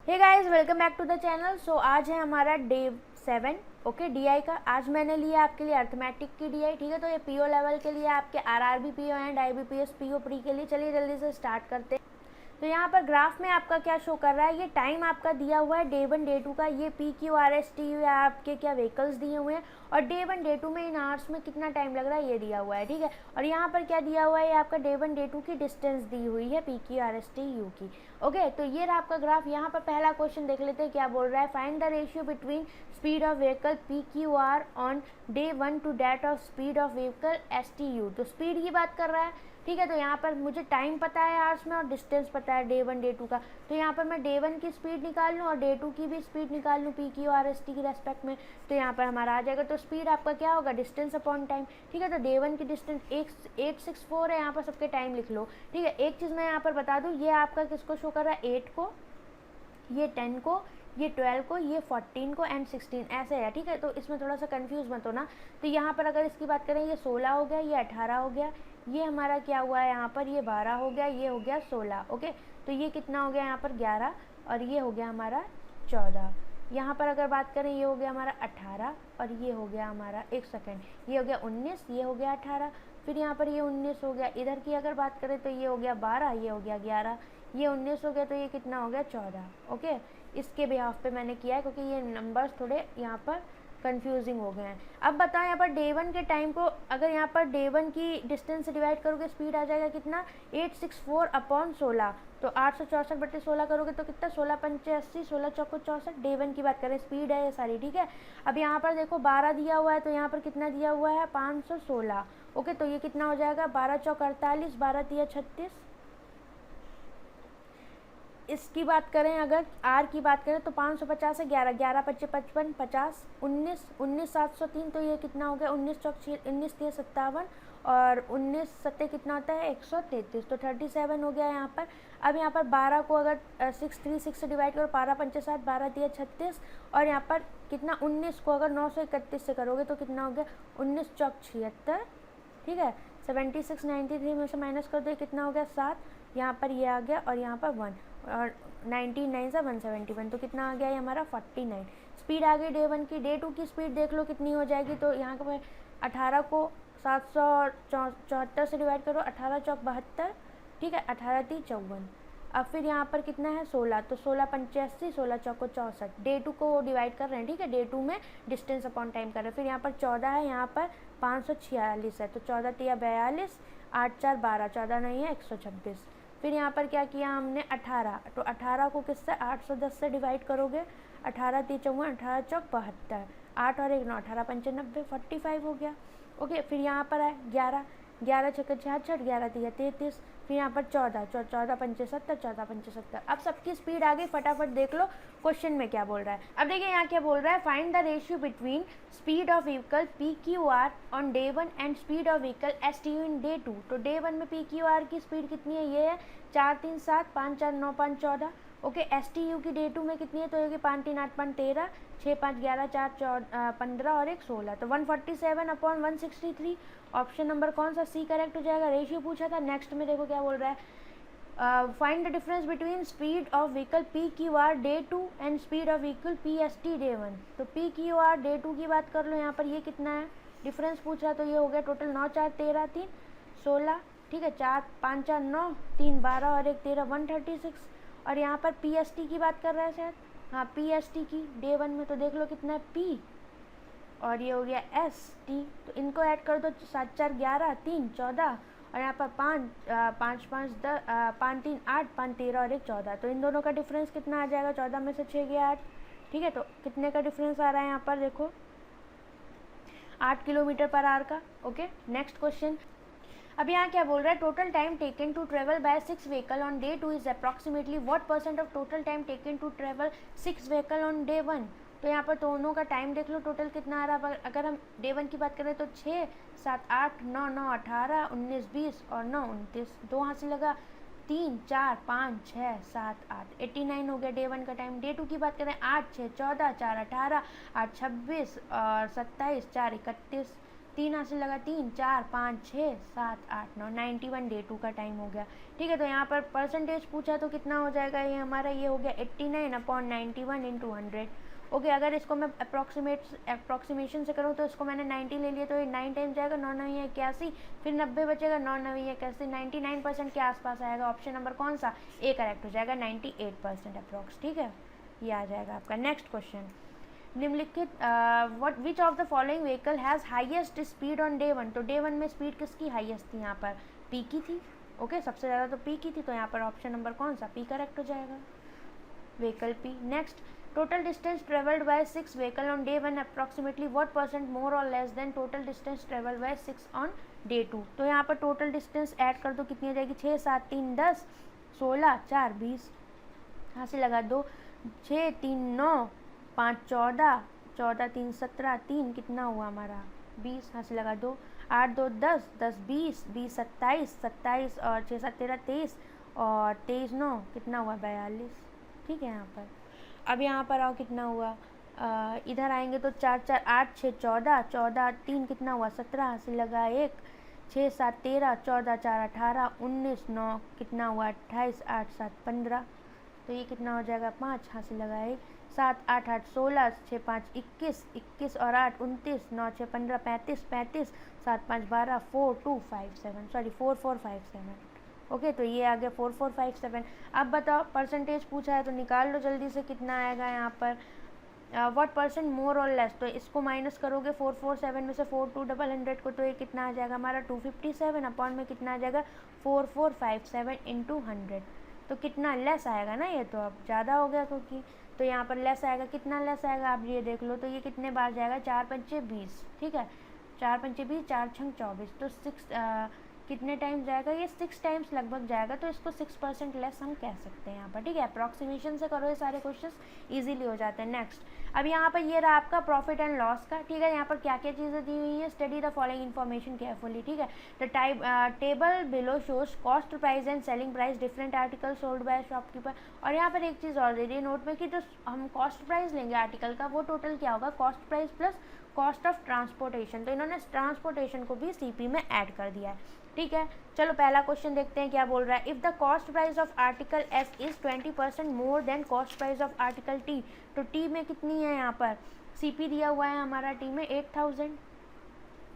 Hey guys, welcome back to the channel. So आज है हमारा डे 7 ओके डीआई का। आज मैंने लिया आपके लिए अर्थमेटिक की डीआई, ठीक है। तो ये पीओ लेवल के लिए आपके RRB PO and IBPS PO pre के लिए। चलिए जल्दी से स्टार्ट करते हैं। तो यहाँ पर ग्राफ में आपका क्या शो कर रहा है, ये टाइम आपका दिया हुआ है डे 1 डे 2 का। ये P Q R S T you आपके क्या व्हीकल्स दिए हुए हैं, और डे 1 डे 2 में इन आवर्स में कितना टाइम लग रहा है ये दिया हुआ है, ठीक है। और यहाँ पर क्या दिया हुआ है, ये आपका डे 1 डे 2 की डिस्टेंस दी हुई है P Q R S T you की। ओके, तो ये रहा आपका ग्राफ। यहाँ पर पहला क्वेश्चन देख लेते हैं क्या बोल रहा है। Find the ratio between speed of vehicle P Q R on day 1 to that of speed of vehicle S T U. तो स्पीड की बात कर रहा है, ठीक है। तो यहाँ पर मुझे टाइम पता है आवर्स में और डिस्टेंस पता है डे 1 डे 2 का। तो यहाँ पर मैं डे 1 की स्पीड निकाल लूँ और डे 2 की भी स्पीड निकाल लूँ P Q R S T की रेस्पेक्ट में। तो यहाँ पर हमारा आ जाएगा। तो स्पीड आपका क्या होगा, डिस्टेंस अपॉन टाइम, ठीक है। तो डे 1 की डिस्टेंस 864 है, यहाँ पर सबके टाइम लिख लो, ठीक है। एक चीज़ मैं यहाँ पर बता दूँ, ये आपका किसको शो कर रहा है, 8 को, ये 10 को, ये 12 को, ये 14 को एंड 16 ऐसे है, ठीक है। तो इसमें थोड़ा सा कंफ्यूज मत होना। तो यहाँ पर अगर इसकी बात करें, ये 16 हो गया, ये 18 हो गया, ये हमारा क्या हुआ है यहाँ पर, ये 12 हो गया, ये हो गया 16। ओके, तो ये कितना हो गया यहाँ पर 11, और ये हो गया हमारा 14। यहाँ पर अगर बात करें, ये हो गया हमारा 18, और ये हो गया हमारा, एक सेकेंड, ये हो गया 19, ये हो गया 18, फिर यहाँ पर ये 19 हो गया। इधर की अगर बात करें तो ये हो गया 12, ये हो गया 11, ये 19 हो गया, तो ये कितना हो गया 14। ओके, इसके बिहाफ पे मैंने किया है क्योंकि ये नंबर्स थोड़े यहाँ पर कंफ्यूजिंग हो गए हैं। अब बताओ यहाँ पर डे 1 के टाइम को अगर यहाँ पर डे 1 की डिस्टेंस से डिवाइड करोगे, स्पीड आ जाएगा कितना, 864 अपॉन 16। तो 864/16 करोगे तो कितना, 16 पंचे 80, 16 चौको 64। डे 1 की बात करें, स्पीड है ये सारी, ठीक है। अब यहाँ पर देखो 12 दिया हुआ है, तो यहाँ पर कितना दिया हुआ है, 516। ओके, तो ये कितना हो जाएगा, 12 चौक 48, 12 तिया 36। इसकी बात करें, अगर आर की बात करें तो 550 से 11, 11 पच्चे 55, 50, 19, 19 703। तो ये कितना हो गया, 19 चौक 19 तिया 57, और 19 सत्ते कितना होता है, 133। तो 37 हो गया यहाँ पर। अब यहाँ पर 12 को अगर 636 से डिवाइड करो, 12 पंचे 7, 12 तिया 36, और यहाँ पर कितना, 19 को अगर 931 से करोगे तो कितना हो गया, 19 चौक 76, ठीक है। 76 93 में से माइनस कर दो, कितना हो गया 7, यहाँ पर ये आ गया, और यहाँ पर 1, और 99 से 171, तो कितना आ गया ये हमारा 49। स्पीड आ गई डे 1 की। डे 2 की स्पीड देख लो कितनी हो जाएगी। तो यहाँ पर 18 को 774 से डिवाइड करो, 18 चौक 72, ठीक है, 18 ती 54। अब फिर यहाँ पर कितना है 16, तो 16 पंचे 80, 16 चौको 64। डे 2 को डिवाइड कर रहे हैं, ठीक है। डे 2 में डिस्टेंस अपॉन टाइम कर रहे हैं। फिर यहाँ पर 14 है, यहाँ पर 546 है, तो 14 तिया 42, 8 4 12, 14 नहीं है 126। फिर यहाँ पर क्या किया हमने, 18, तो 18 को किससे, 810 से डिवाइड करोगे, 18 ती 54, 18 चौक 72, 8 और 1 9, 18 पंचे 90, 45 हो गया। ओके, फिर यहाँ पर है 11, 11 छक्के 66, 11 तिया 33, फिर यहाँ पर 14, 14 पंचे 70, 14 पंचे 70। अब सबकी स्पीड आ गई, फटाफट देख लो क्वेश्चन में क्या बोल रहा है। अब देखिए यहाँ क्या बोल रहा है, find the ratio between speed of vehicle P Q R on day 1 and speed of vehicle S T you in day 2। तो डे 1 में पी क्यू आर की स्पीड कितनी है, ये है 4 3 7, 5 4 9 5 14। ओके, एस टी यू की डे 2 में कितनी है, तो ये 5 3 8 5 13, 6 5 11 4 15 और 1 16। तो 147 अपॉन 163। ऑप्शन नंबर कौन सा, सी करेक्ट हो जाएगा। रेशियो पूछा था। नेक्स्ट में देखो क्या बोल रहा है, find the difference between speed of vehicle P Q are day 2 and speed of vehicle P S T day 1। तो पी क्यू आर डे 2 की बात कर लो, यहाँ पर ये कितना है, डिफरेंस पूछा, तो ये हो गया टोटल 9 4 13 3 16, ठीक है। 4 5 4 9 3 12 और 1 13, 136। और यहाँ पर पी एस टी की बात कर रहा है शायद, हाँ पी एस टी की डे 1 में, तो देख लो कितना है पी, और ये हो गया एस टी। तो इनको ऐड कर दो, 7 4 11 3 14, और यहाँ पर 5 5 5 10 5 3 8 5 13 और 1 14। तो इन दोनों का डिफरेंस कितना आ जाएगा, 14 में से 6 गया 8, ठीक है। तो कितने का डिफरेंस आ रहा है यहाँ पर देखो, 8 किलोमीटर पर आवर का। Okay, next question. अब यहाँ क्या बोल रहा है, total time taken to travel by 6 vehicle on day 2 is approximately what percent of total time taken to travel 6 vehicle on day 1। तो यहाँ पर दोनों का टाइम देख लो टोटल कितना आ रहा है। अगर हम डे 1 की बात करें तो 6 7 8 9 9 18 19 20 और 9 29, 2 हाथ से लगा, 3 4 5 6 7 8, 89 हो गया डे 1 का टाइम। डे 2 की बात करें, 8 6 14, 4 18, 8 26 और 27, 4 31, 3 हासिल लगा, 3 4 5 6 7 8 9, 91 डे 2 का टाइम हो गया। ठीक है, तो यहाँ पर परसेंटेज पूछा तो कितना हो जाएगा ये हमारा, ये हो गया 89/91 इंटू 100। ओके, अगर इसको मैं अप्रॉक्सीमेशन से करूँ तो इसको मैंने 90 ले लिया, तो ये 9 टाइम्स जाएगा, 9 9 81, फिर 90 बचेगा, 9 9 81, 99% के आसपास आएगा। ऑप्शन नंबर कौन सा, ए करेक्ट हो जाएगा, 98% अप्रॉक्स। ठीक है, ये आ जाएगा आपका। नेक्स्ट क्वेश्चन, निम्नलिखित which of the following vehicle has highest speed on day 1। तो डे 1 में स्पीड किसकी हाईएस्ट थी, यहाँ पर पी की थी। ओके, सबसे ज़्यादा तो पी की थी, तो यहाँ पर ऑप्शन नंबर कौन सा, पी करेक्ट हो जाएगा, vehicle P. Next, total distance travelled by 6 vehicle on day 1 approximately what % मोर और less than total distance travelled by 6 on day 2। तो यहाँ पर टोटल डिस्टेंस ऐड कर दो, कितनी हो जाएगी, 6 7 3 10 16 4 20, यहाँ से लगा 2 6 3 9 5 14 14 3 17 3 कितना हुआ हमारा 20, यहाँ से लगा 2 8 2 10 10 20 20 27 27 और 6 7 13 23 और 23 9 कितना हुआ 42। ठीक है, यहाँ पर अब यहाँ पर आओ, कितना हुआ, इधर आएंगे तो 4 4 8 6 14 14 3 कितना हुआ 17, से लगा 1 6 7 13 14 4 18 19 9 कितना हुआ 28 8 7 15, तो ये कितना हो जाएगा 5, यहाँ से लगा 1 7 8 8 16 6 5 21 21 और 8 29 9 6 15 35 35 7 5 12 4 2 5 7 सॉरी 4 4 5 7। ओके, तो ये आ गया 4 4 5 7। अब बताओ परसेंटेज पूछा है तो निकाल लो जल्दी से, कितना आएगा यहाँ पर, व्हाट % मोर और लेस। तो इसको माइनस करोगे 4 4 7 में से 4 2 100 को, तो ये कितना आ जाएगा हमारा 257 अपॉन में कितना आ जाएगा 4 4 5 7 इंटू 100। तो कितना लेस आएगा ना, ये तो अब ज़्यादा हो गया क्योंकि, तो यहाँ पर लेस आएगा, कितना लेस आएगा आप ये देख लो, तो ये कितने बार जाएगा 4 पंचे 20। ठीक है, 4 पंचे 20 4 छंग 24, तो 6 कितने टाइम्स जाएगा, ये 6 टाइम्स लगभग जाएगा, तो इसको 6% लेस हम कह सकते हैं यहाँ पर। ठीक है, अप्रॉक्सीमेशन से करो, ये सारे क्वेश्चंस इजीली हो जाते हैं। नेक्स्ट, अब यहाँ पर ये रहा आपका प्रॉफिट एंड लॉस का। ठीक है, यहाँ पर क्या क्या चीज़ें दी हुई हैं, study the following information carefully. ठीक है, the table below shows cost price and selling price different article sold by shopkeeper. और यहाँ पर एक चीज़ और दे रही है नोट में कि जो हम कॉस्ट प्राइस लेंगे आर्टिकल का, वो टोटल क्या होगा, cost price plus cost of transportation. तो इन्होंने ट्रांसपोर्टेशन को भी सीपी में ऐड कर दिया है। ठीक है, चलो पहला क्वेश्चन देखते हैं क्या बोल रहा है। If the cost price of article S is 20% more than cost price of article T. तो टी में कितनी है, यहाँ पर सीपी दिया हुआ है हमारा, टी में 8000।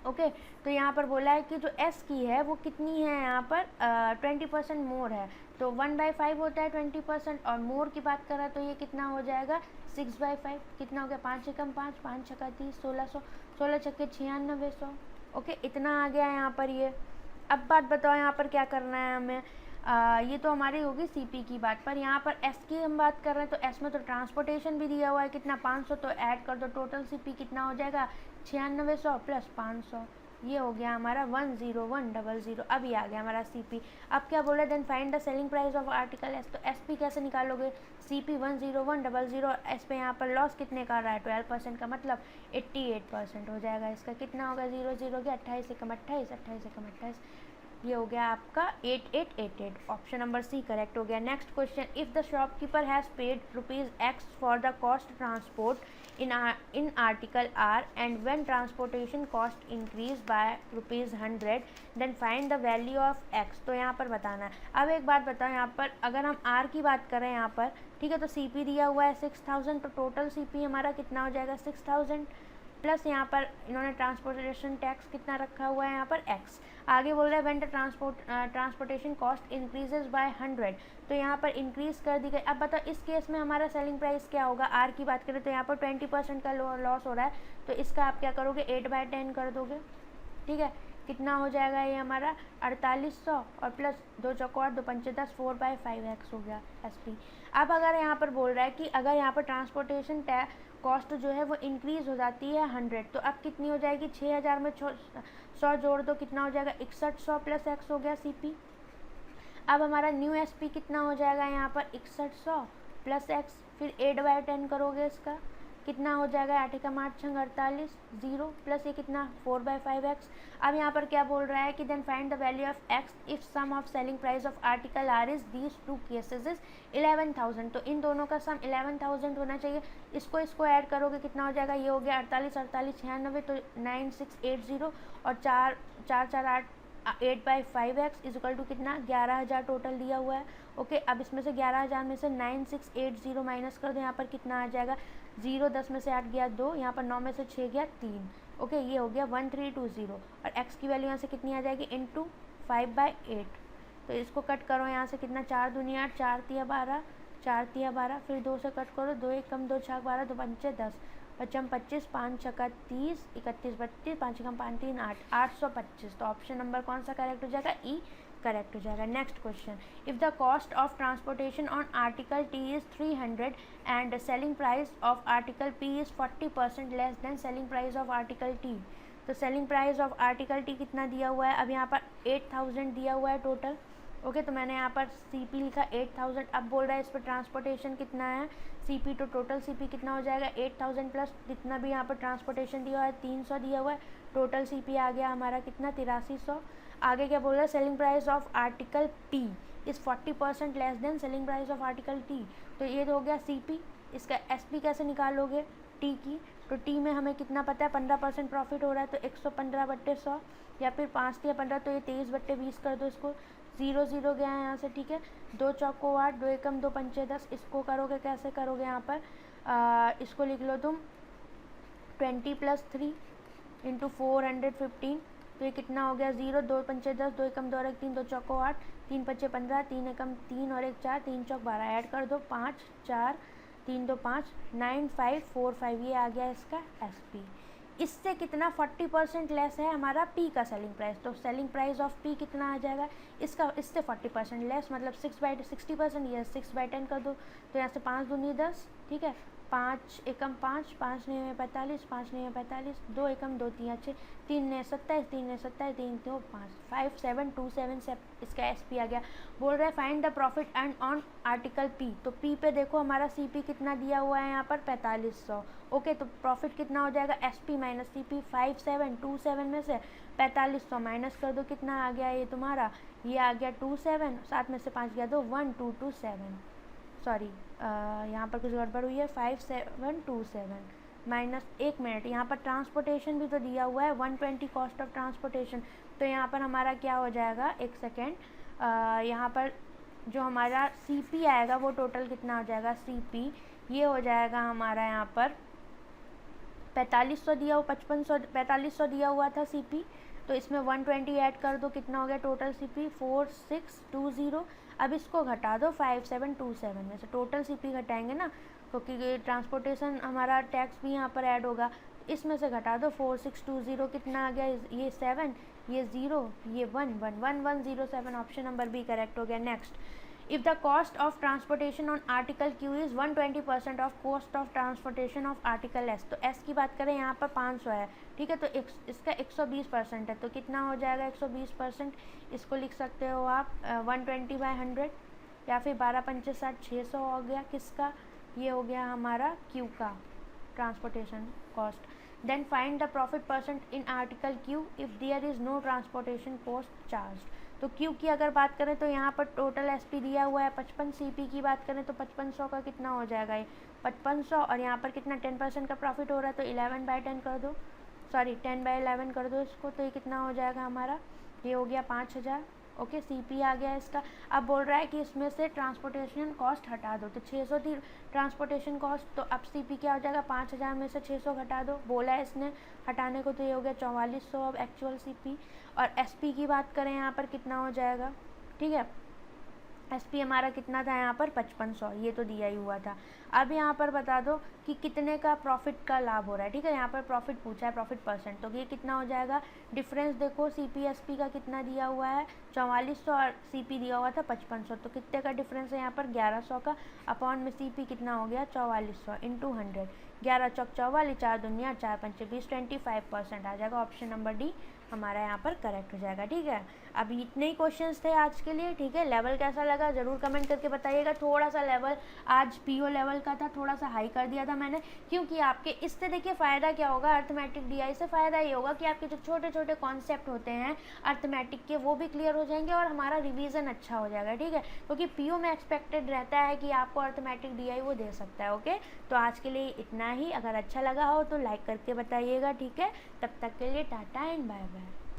ओके, तो यहाँ पर बोला है कि जो एस की है वो कितनी है, यहाँ पर 20% मोर है, तो 1/5 होता है 20%, और मोर की बात करा तो ये कितना हो जाएगा 6/5, कितना हो गया 5 एकम 5 5 छक्का 30 1600 16 छक्के 9600। ओके, इतना आ गया यहाँ पर ये। अब बात बताओ यहाँ पर क्या करना है हमें, ये तो हमारी होगी सीपी की बात, पर यहाँ पर एस की हम बात कर रहे हैं, तो एस में तो ट्रांसपोर्टेशन भी दिया हुआ है कितना 500, तो ऐड कर दो, टोटल सीपी कितना हो जाएगा 9600 प्लस 500, ये हो गया हमारा 10100। अब ये आ गया हमारा सीपी। अब क्या बोल रहे हैं, then find the selling price of article S. तो एसपी कैसे निकालोगे, सीपी 10100, एस पे यहाँ पर लॉस कितने का रहा है 12% का, मतलब 88% हो जाएगा इसका। कितना होगा 0 0 गया 28 एकम 28 28 एकम 28, ये हो गया आपका 8888। ऑप्शन नंबर सी करेक्ट हो गया। Next question, if the shopkeeper has paid ₹X for the cost transport in article R and when transportation cost increase by ₹100 then find the value of X। तो यहाँ पर बताना है। अब एक बात बताओ, यहाँ पर अगर हम आर की बात करें यहाँ पर, ठीक है, तो सीपी दिया हुआ है 6000, तो टोटल सीपी हमारा कितना हो जाएगा 6000 प्लस यहाँ पर इन्होंने ट्रांसपोर्टेशन टैक्स कितना रखा हुआ है यहाँ पर X। आगे बोल रहा है when the transportation cost increases by 100, तो यहाँ पर इंक्रीज कर दी गई। अब बताओ इस केस में हमारा सेलिंग प्राइस क्या होगा, आर की बात करें तो यहाँ पर 20% का लॉस हो रहा है, तो इसका आप क्या करोगे 8/10 कर दोगे। ठीक है, कितना हो जाएगा ये हमारा 4800 और प्लस 2 चौको 8 2 पंचे 10 4/5x हो गया एसपी। अब अगर यहाँ पर बोल रहा है कि अगर यहाँ पर ट्रांसपोर्टेशन कॉस्ट जो है वो इंक्रीज़ हो जाती है 100, तो अब कितनी हो जाएगी 6000 में 100 जोड़ दो, कितना हो जाएगा 6100 प्लस x हो गया सीपी। अब हमारा न्यू एसपी कितना हो जाएगा यहाँ पर 6100 प्लस x, फिर 8/10 करोगे इसका, कितना हो जाएगा 8 एकम 8 छंग 48 0 प्लस ये कितना 4/5x। अब यहाँ पर क्या बोल रहा है कि then find the value of x if sum of selling price of article R is these two cases is 11,000। तो इन दोनों का सम 11,000 होना चाहिए। इसको ऐड करोगे कितना हो जाएगा, ये हो गया 48 48 96 तो 9680 और 4 4 4 8/5x इज इक्वल टू कितना 11,000 टोटल दिया हुआ है। ओके, अब इसमें से 11,000 में से 9680 माइनस कर दो, यहाँ पर कितना आ जाएगा 0 10 में से 8 गया 2, यहाँ पर 9 में से 6 गया 3। ओके, ये हो गया 1320 और x की वैल्यू यहाँ से कितनी आ जाएगी इंटू 5/8। तो इसको कट करो यहाँ से कितना 4 दूनी 8 4 तिया 12 4 तिया 12 फिर 2 से कट करो 2 1 कम 2 छक 12 2 पंचे 10 पचम 25 5 छक्का 30 31 32 5 कम 5 3 8 825। तो ऑप्शन नंबर कौन सा करेक्ट हो जाएगा, ई करेक्ट हो जाएगा। Next question, if the cost of transportation on article T is 300 and selling price of article P is 40% less than selling price of article T. तो selling price of article T कितना दिया हुआ है, अब यहाँ पर 8,000 दिया हुआ है टोटल। ओके, तो मैंने यहाँ पर CP लिखा 8,000। अब बोल रहा है इस पर ट्रांसपोर्टेशन कितना है CP, तो टोटल CP कितना हो जाएगा 8,000 प्लस जितना भी यहाँ पर ट्रांसपोर्टेशन दिया हुआ है 300 दिया हुआ है, टोटल CP आ गया हमारा कितना 8300। आगे क्या बोल रहा है, selling price of article P is 40% less than selling price of article T। तो ये तो हो गया CP। इसका SP कैसे निकालोगे T की, तो T में हमें कितना पता है 15% प्रॉफिट हो रहा है, तो 115/100 या फिर 5 या 15 तो ये 23/20 कर दो। इसको 0 0 गया है यहाँ से, ठीक है। 2 चौको 8 2 एकम 2 पंचे 10। इसको करोगे कैसे करोगे, यहाँ पर इसको लिख लो तुम 20 + 3 इंटू 415। तो ये कितना हो गया 0 2 पंचे 10 2 एकम 2 और 1 3 2 चौको 8 3 पंचे 15 3 एकम 3 और 1 4 3 चौक 12 ऐड कर दो 5 4 3 2 5 9545। ये आ गया इसका SP। इससे कितना 40% लेस है हमारा P का सेलिंग प्राइस। तो सेलिंग प्राइस ऑफ P कितना आ जाएगा इसका, इससे 40% लेस मतलब 60%। ये 6/10 कर दो, तो यहाँ से 5 दूनी 10, ठीक है। 5 एकम 5 5 9 45 5 9 45 2 एकम 2 3 अच्छे 3 9 27 3 9 27 3 2 5 5727 से इसका SP आ गया। बोल रहा है find the profit and on article P। तो P पे देखो हमारा CP कितना दिया हुआ है यहाँ पर 4500। ओके, तो प्रॉफिट कितना हो जाएगा SP माइनस CP। 5727 में से 4500 माइनस कर दो, कितना आ गया ये तुम्हारा, ये आ गया 27, 7 में से 5 गया 2 1227। सॉरी, यहाँ पर कुछ गड़बड़ हुई है। 5727 माइनस 1 मिनट, यहाँ पर ट्रांसपोर्टेशन भी तो दिया हुआ है 120 कॉस्ट ऑफ ट्रांसपोर्टेशन। तो यहाँ पर हमारा क्या हो जाएगा, एक सेकेंड, यहाँ पर जो हमारा CP आएगा वो टोटल कितना हो जाएगा CP, ये हो जाएगा हमारा यहाँ पर 4500 दिया हुआ 4500 दिया हुआ था CP। तो इसमें 120 ऐड कर दो, कितना हो गया टोटल CP 4620। अब इसको घटा दो 5727 में से, टोटल CP घटाएंगे ना क्योंकि ट्रांसपोर्टेशन हमारा टैक्स भी यहाँ पर ऐड होगा। इसमें से घटा दो 4620, कितना आ गया, ये 7 ये 0 ये 1 1107। ऑप्शन नंबर B करेक्ट हो गया। Next, if the cost of transportation on article Q is 120% of cost of transportation of article S। तो S की बात करें यहाँ पर 500 है, ठीक है। तो इसका 120% है, तो कितना हो जाएगा 120%। इसको लिख सकते हो आप 120/100 या फिर 12 पंचे 60 600 हो गया किसका, ये हो गया हमारा Q का transportation cost. Then find the profit percent in article Q if there is no transportation cost charge. तो Q की अगर बात करें तो यहाँ पर टोटल SP दिया हुआ है 55। CP की बात करें तो 5500 का कितना हो जाएगा, ये 5500 और यहाँ पर कितना 10% का प्रॉफिट हो रहा है, तो 11/10 कर दो, सॉरी 10/11 कर दो इसको। तो ये कितना हो जाएगा हमारा, ये हो गया 5000। ओके, CP आ गया इसका। अब बोल रहा है कि इसमें से ट्रांसपोर्टेशन कॉस्ट हटा दो, तो 600 थी ट्रांसपोर्टेशन कॉस्ट, तो अब CP क्या हो जाएगा 5000 में से 600 घटा दो, बोला है इसने हटाने को, तो ये हो गया 4400 अब एक्चुअल CP। और SP की बात करें यहाँ पर कितना हो जाएगा, ठीक है। SP हमारा कितना था यहाँ पर 5500, ये तो दिया ही हुआ था। अब यहाँ पर बता दो कि कितने का प्रॉफिट का लाभ हो रहा है, ठीक है। यहाँ पर प्रॉफिट पूछा है, प्रॉफिट परसेंट, तो ये कितना हो जाएगा, डिफरेंस देखो CP SP का कितना दिया हुआ है 4400 और CP दिया हुआ था 5500। तो कितने का डिफरेंस है यहाँ पर 1100 का, अपॉन में CP कितना हो गया 4400 इंटू 100। 11 चौक 44 4 दुनिया 4 पंचे 20 25% आ जाएगा। ऑप्शन नंबर D हमारा यहाँ पर करेक्ट हो जाएगा। ठीक है, अब इतने ही क्वेश्चंस थे आज के लिए। ठीक है, लेवल कैसा लगा ज़रूर कमेंट करके बताइएगा। थोड़ा सा लेवल आज पीओ लेवल का था, थोड़ा सा हाई कर दिया था मैंने, क्योंकि आपके इससे देखिए फ़ायदा क्या होगा, अर्थमेटिक डीआई से फ़ायदा ये होगा कि आपके जो छोटे छोटे कॉन्सेप्ट होते हैं अर्थमेटिक के वो भी क्लियर हो जाएंगे और हमारा रिवीजन अच्छा हो जाएगा। ठीक है, क्योंकि पीओ में एक्सपेक्टेड रहता है कि आपको अर्थमेटिक डीआई वो दे सकता है। ओके, तो आज के लिए इतना ही। अगर अच्छा लगा हो तो लाइक करके बताइएगा। ठीक है, तब तक के लिए टाटा एंड बाय बाय।